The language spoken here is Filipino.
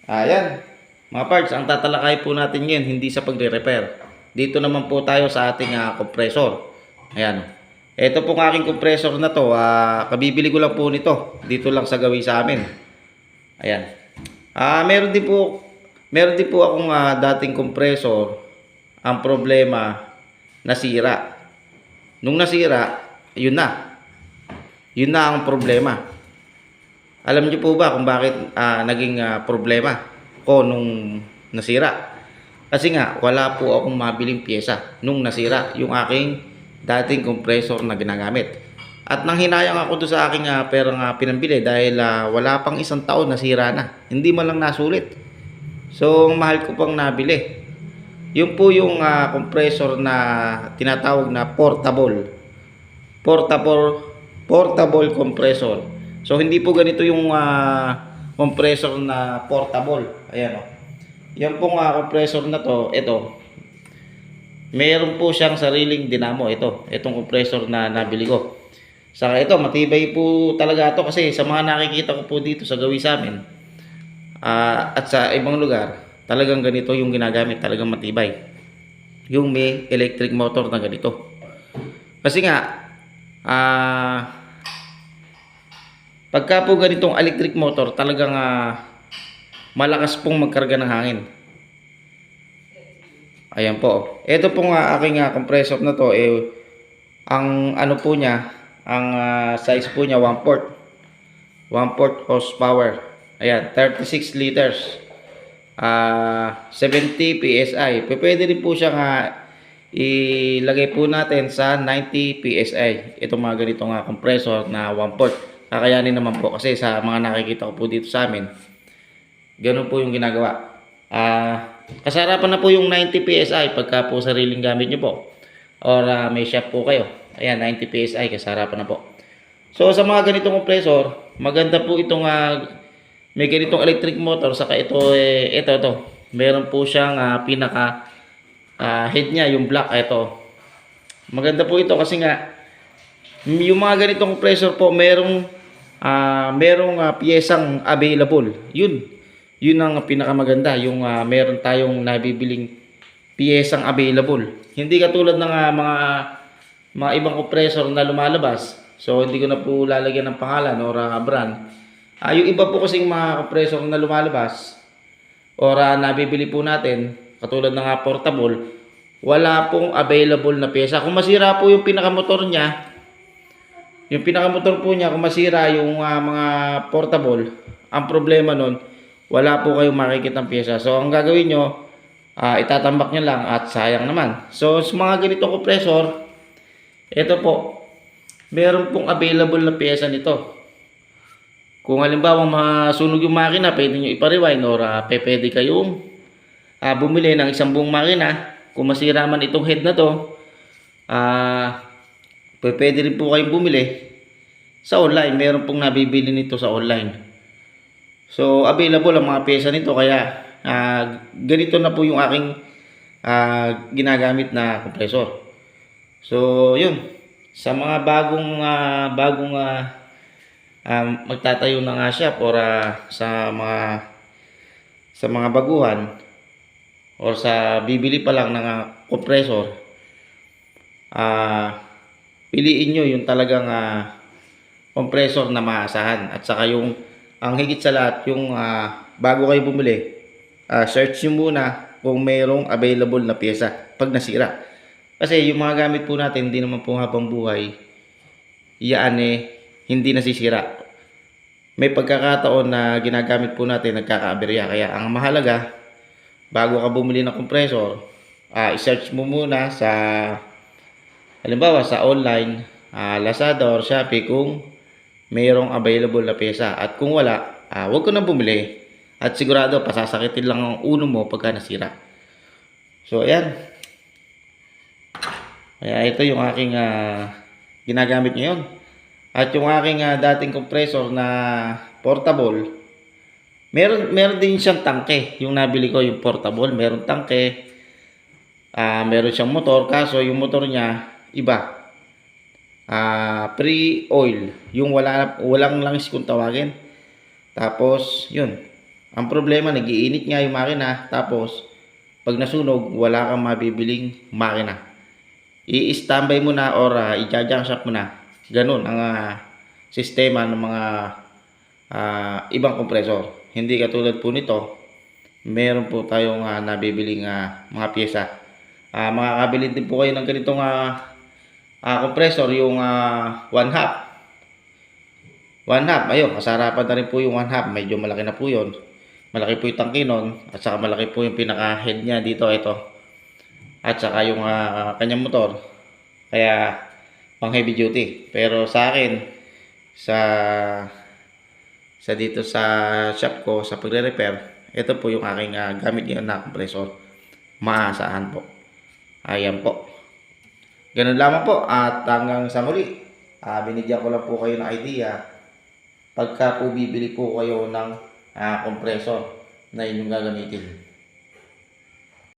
Ayan, mga parts, ang tatalakay po natin ngayon hindi sa pagre-repair. Dito naman po tayo sa ating compressor. Ayan. Ito pong aking compressor na to, kabibili ko lang po nito. Dito lang sa gawi sa amin. Ayan. Meron din po akong dating compressor. Ang problema, nasira. Nung nasira, yun na. Yun na ang problema. Alam niyo po ba kung bakit naging problema ko nung nasira? Kasi nga, wala po akong mabiling pyesa nung nasira yung aking dating compressor na ginagamit. At nang hinayang ako doon sa aking perang pinambili dahil wala pang isang taon nasira na. Hindi man lang nasulit. So, mahal ko pang nabili. Yun po yung compressor na tinatawag na portable. Portable compressor. So hindi po ganito yung compressor na portable. Ayan o. Yan pong compressor na to, ito. Meron po siyang sariling dinamo ito. Itong compressor na nabili ko. Saka ito, matibay po talaga ito kasi sa mga nakikita ko po dito sa gawi sa amin at sa ibang lugar, talagang ganito yung ginagamit, talagang matibay. Yung may electric motor na ganito. Kasi nga, pagka po ganitong electric motor, talagang malakas pong magkarga ng hangin. Ayan po. Ito pong aking compressor na to, ang ano po niya, ang size po niya 1/4. 1/4 horsepower. Ayan, 36 liters. 70 PSI. Pwede rin po siyang ilagay po natin sa 90 PSI. Itong mga ganitong compressor na 1/4. Kakayanin naman po kasi sa mga nakikita ko po dito sa amin. Ganun po yung ginagawa. Kasarapan na po yung 90 PSI pagka po sariling gamit nyo po. Or may shop po kayo. Ayan, 90 PSI kasarapan na po. So sa mga ganitong compressor, maganda po itong may ganitong electric motor. Saka ito, ito. Meron po siyang pinaka head niya, yung black. Ito. Maganda po ito kasi nga yung mga ganitong compressor po, merong piyesang available. Yun ang pinakamaganda, yung meron tayong nabibiling piyesang available. Hindi katulad ng mga ibang compressor na lumalabas. So hindi ko na po lalagyan ng pangalan or brand. Yung iba po kasing mga compressor na lumalabas or nabibili po natin, katulad ng portable, wala pong available na pyesa. Kung masira po yung pinakamotor niya, kung masira yung mga portable, ang problema nun, wala po kayong makikitang pyesa. So ang gagawin nyo, itatambak nyo lang at sayang naman. So sa mga ganitong compressor, ito po, meron pong available na pyesa nito. Kung halimbawa masunog yung makina, pwede nyo ipa-rewind or pwede kayong bumili ng isang buong makina. Kung masira man itong head na to, pwede rin po kayong bumili sa online. Meron pong nabibili nito sa online. So available ang mga pyesa nito, kaya ganito na po yung aking ginagamit na compressor. So yun, sa mga bagong magtatayo ng shop or sa mga baguhan or sa bibili pa lang ng compressor, piliin nyo yung talagang compressor na maasahan. At saka ang higit sa lahat, yung bago kayo bumili, search nyo muna kung mayroong available na pyesa pag nasira. Kasi yung mga gamit po natin, hindi naman po habang buhay hindi nasisira. May pagkakataon na ginagamit po natin, nagkakaaberya. Kaya ang mahalaga, bago ka bumili ng compressor, i-search mo muna sa, halimbawa sa online, Lazada or Shopee, kung mayroong available na pyesa. At kung wala, huwag ko nang bumili. At sigurado, pasasakitin lang ang uno mo pagka nasira. So ayan. Kaya ito yung aking ginagamit ngayon. At yung aking dating compressor na portable, meron din siyang tangke. Yung nabili ko, yung portable, meron tangke. Meron siyang motor, kaso yung motor niya iba. Pre-oil, yung walang langis kung tawagin. Tapos yun, Ang problema, nagiinit nga yung makina, tapos pag nasunog, wala kang mabibiling makina. I-standby mo na or i-junk shop mo na. Ganun ang sistema ng mga ibang kompresor. Hindi katulad po nito, meron po tayong nabibiling mga pyesa. Makakabili din po kayo ng ganitong compressor, yung 1/2. 1/2, ayun, kasarapan na rin po yung 1/2. Medyo malaki na po yun. Malaki po yung tangke nun, at saka malaki po yung pinaka-head niya dito, ito. At saka yung kanyang motor. Kaya, pang heavy duty. Pero sa akin, sa dito sa shop ko, sa pagre-repair, ito po yung aking gamit ngayon na compressor. Maasahan po. Ayan po. Ganun lamang po, at hanggang sa muli. Binigyan ko lang po kayo ng idea pagka po bibili po kayo ng compressor na inyong gagamitin.